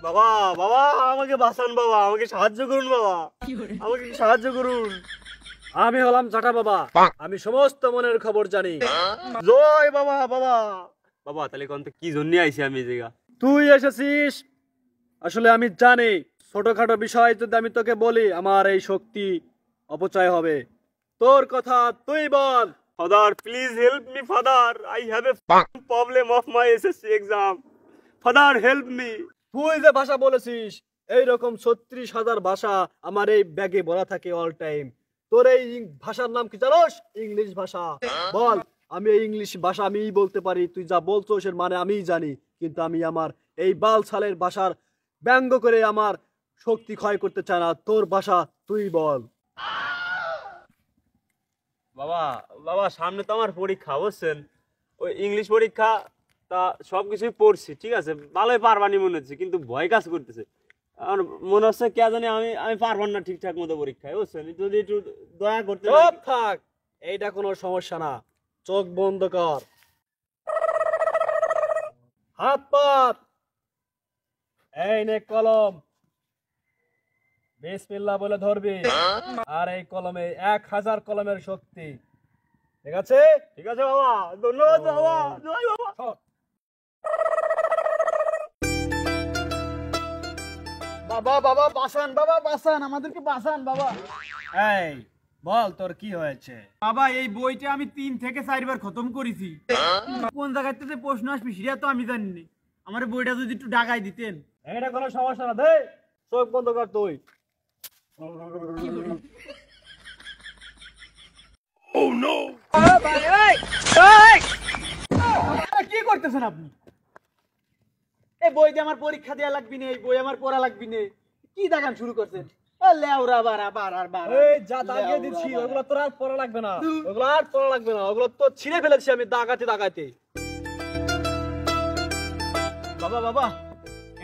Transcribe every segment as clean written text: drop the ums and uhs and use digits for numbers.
বাবা বাবা আমাকে বাঁচান বাবা, আমাকে সাহায্য করুন বাবা, আমাকে সাহায্য করুন। আমি হলাম জাটা বাবা, আমি সমস্ত মনের খবর জানি। জয় বাবা বাবা। বাবা তাহলে কোন কি জন্য আইছি আমি এই জায়গা? তুই এসেছিস আসলে আমি জানি, ছোটখাটো বিষয় যদি আমি তোকে বলি আমার এই শক্তি অপচয় হবে। তোর কথা তুই বল। Father please help me father, I have a problem of my SSC exam, father help me. তুই যে ভাষা বলেছিস এইরকম 36,000 ভাষা আমার এই ব্যাগে ভরা থাকে অল টাইম। তোর এই ভাষার নাম কি জানোস? ইংলিশ ভাষা। বল। আমি এই ইংলিশ ভাষা আমিই বলতে পারি, তুই যা বলছোস এর মানে আমিই জানি, কিন্তু আমি আমার এই বাল ছালের ভাষার ব্যঙ্গ করে আমার শক্তি ক্ষয় করতে চাই না। তোর ভাষা তুই বল। বাবা বাবা সামনে তো আমার পরীক্ষা, বুঝছেন, ওই ইংলিশ পরীক্ষা, তা সবকিছুই পড়ছি, ঠিক আছে, ভালোই পারবানি মনে হচ্ছে, কিন্তু ভয় কাজ করতেছে। আর মনে হচ্ছে কে জানি আমি আমি পারবান না ঠিকঠাক মতো পরীক্ষায়, বুঝছেন, যদি একটু দয়া করতে। চুপ থাক, এইটা কোনো সমস্যা না, চোখ বন্ধ কর, হাত পাত, এই নে কলম, বিসমিল্লাহ বলে ধরবি, আর এই কলমে 1000 কলমের শক্তি। ঠিক আছে? ঠিক আছে বাবা, ধন্যবাদ বাবা, জয় বাবা। বাবা বাবা বাঁচান, বাবা বাঁচান, আমাদেরকে বাঁচান বাবা। এই বল তোর কি হয়েছে? বাবা এই বইটা আমি 3 থেকে 4 বার খতম করেছি। কোন জায়গা থেকে প্রশ্ন আসবে সেটা তো আমি জানি না। আমার বইটা যদি একটু ডাকাই দিতেন। এটা কোনো সমস্যা না, দে চোখ বন্ধ কর তুই। Oh no! কি করতেছেন আপনি? এই বই দিয়ে আমার পরীক্ষা দেওয়া লাগবে না, এই বই আমার পড়া লাগবে না, কি দেখান শুরু করছেন? লেওরা বাড়া বাড়ার বাড়া, এই যা দাগিয়ে দিচ্ছি ওগুলো তোর আর পড়া লাগবে না, ওগুলো আর পড়া লাগবে না, ওগুলো তো ছিঁড়ে ফেলেছি আমি দাগাতে দাগাতে। বাবা বাবা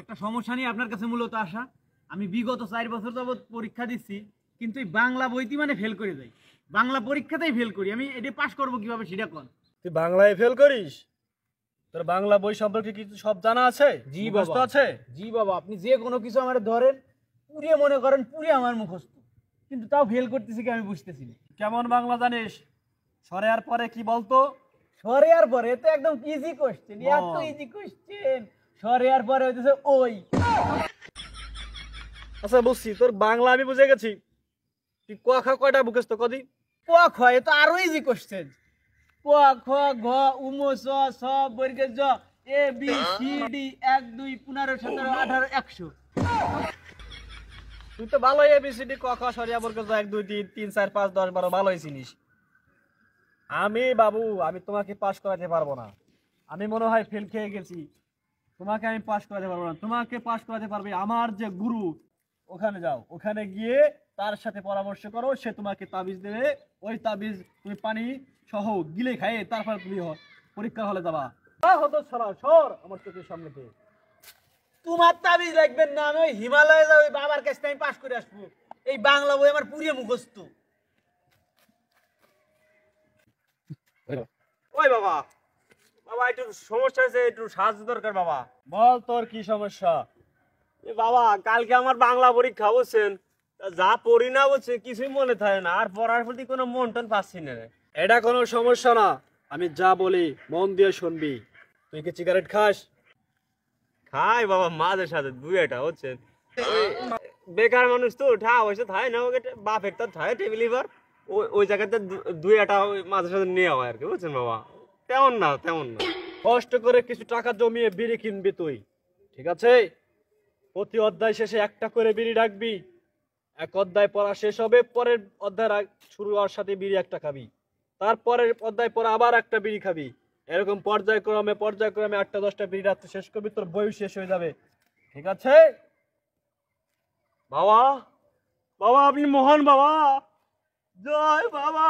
একটা সমস্যা নিয়ে আপনার কাছে মূলত আসা। আমি বিগত 4 বছর যাবত পরীক্ষা দিচ্ছি, কিন্তু এই বাংলা বইটি মানে ফেল করে যাই, বাংলা পরীক্ষাতেই ফেল করি। আমি এটা পাস করবো কিভাবে সেটা কোন? তুই বাংলায় ফেল করিস? তোর বাংলা বই সম্পর্কে কিছু সব জানা আছে? জি মুখস্থ বাবা আছে? জি বাবা, আপনি যে কোনো কিছু আমার ধরেন পুরিয়ে মনে করেন, পুরিয়ে আমার মুখস্থ, কিন্তু তাও ফেল করতেছি কি আমি বুঝতেছি না। কেমন বাংলা জানিস? সরে আর পরে কি বলতো? সরে আর পরে তো একদম ইজি কোশ্চেন, এত ইজি কোশ্চেন। সরে আর পরে হইতেছে ওই। আচ্ছা বুঝছি, তোর বাংলা আমি বুঝে গেছি, তুই ক খ কয়টা মুখস্থ কদি? ক খ এ তো আরো ইজি কোশ্চেন। ক খ গ উম চ ছ বর্গে জ এ বি সি ডি 1 2 15 17 18 100। তুই তো ভালোই এবিসিডি ক খ সরিয়া বর্গ 1 2 3 3 4 5 10 12 ভালোই চিনিস। আমি বাবু আমি তোমাকে পাস করাতে পারবো না, আমি মনে হয় ফেল খেয়ে গেছি, তোমাকে আমি পাস করাতে পারবো না। তোমাকে পাস করাতে পারবে আমার যে গুরু, ওখানে যাও, ওখানে গিয়ে তার সাথে পরামর্শ করো, সে তোমাকে তাবিজ দেবে, ওই তাবিজ তুমি পানি সহ গিলে খাইয়ে তারপর তুমি পরীক্ষা হলে যাবা। হতো ছাড়া সর আমার চোখের সামনে থেকে। তোমার তাবিজ লাগবেন না, আমি ওই হিমালয়ে যাই, ওই বাবার কাছ থেকে আমি পাস করে আসবো। এই বাংলা বই আমার পুরিয়ে মুখস্থ। ওই বাবা বাবা একটু সমস্যা হয়েছে, একটু সাহায্য দরকার বাবা। বল তোর কি সমস্যা? এ বাবা কালকে আমার বাংলা পরীক্ষা, বুঝছেন, যা পড়ি না বলছে কিছুই মনে থাকে না, আর পড়ার প্রতি কোনো মন টন পাচ্ছি না রে। এটা কোনো সমস্যা না, আমি যা বলি মন দিয়ে শুনবি। তুই কি সিগারেট খাস? খাই বাবা মাঝে সাথে 2-1টা, বুঝছেন, ওই বেকার মানুষ তো উঠা অবশ্য থাকে না, ওকে বাপ একটা থাকে টেবিল লিভার, ওই জায়গাতে 2-1টা মাঝে সাথে নেওয়া হয় আর কি, বুঝছেন বাবা, তেমন না তেমন না। কষ্ট করে কিছু টাকা জমিয়ে বিড়ি কিনবি তুই, ঠিক আছে? প্রতি অধ্যায় শেষে একটা করে বিড়ি রাখবি, এক অধ্যায় পড়া শেষ হবে, পরের অধ্যায় শুরু হওয়ার সাথে বিড়ি একটা খাবি, তারপরের অধ্যায় পরে আবার একটা বিড়ি খাবি, এরকম পর্যায়ক্রমে 8টা 10টা বিড়ি রাখতে শেষ করবি, তোর বই শেষ হয়ে যাবে, ঠিক আছে? বাবা বাবা আপনি মহান বাবা, জয় বাবা।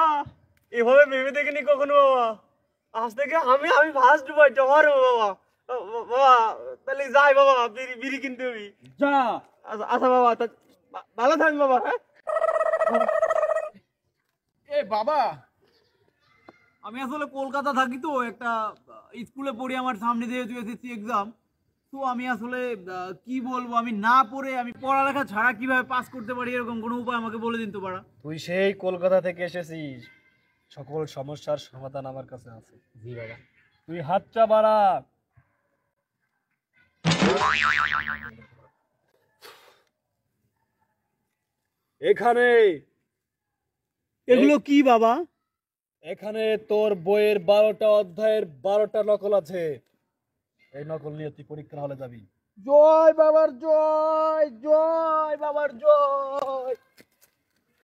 এভাবে ভেবে দেখিনি কখনো বাবা, আজ থেকে আমি আমি ফার্স্ট বই জমা দেবো বাবা। বাবা তাহলে যাই বাবা, বিড়ি বিড়ি কিনতে হবে, যা। আচ্ছা বাবা, ভালো থাকবে বাবা। হ্যাঁ এ বাবা আমি আসলে কলকাতা থাকি তো, একটা স্কুলে পড়ি, আমার সামনে যেহেতু এসএসসি এক্সাম। তো আমি আসলে কি বলবো, আমি না পড়ে আমি পড়ালেখা ছাড়া কিভাবে পাস করতে পারি, এরকম কোনো উপায় আমাকে বলে দিন তো পারা। তুই সেই কলকাতা থেকে এসেছিস, সকল সমস্যার সমাধান আমার কাছে আছে। জি বাবা। তুই হাতটা বাড়া। এখানে এগুলো কি বাবা? এখানে তোর বইয়ের 12টা অধ্যায়ের 12টা নকল আছে। এই নকল নিয়ে তুই পরীক্ষা হলে যাবি। জয় বাবার জয়, জয় বাবার জয়।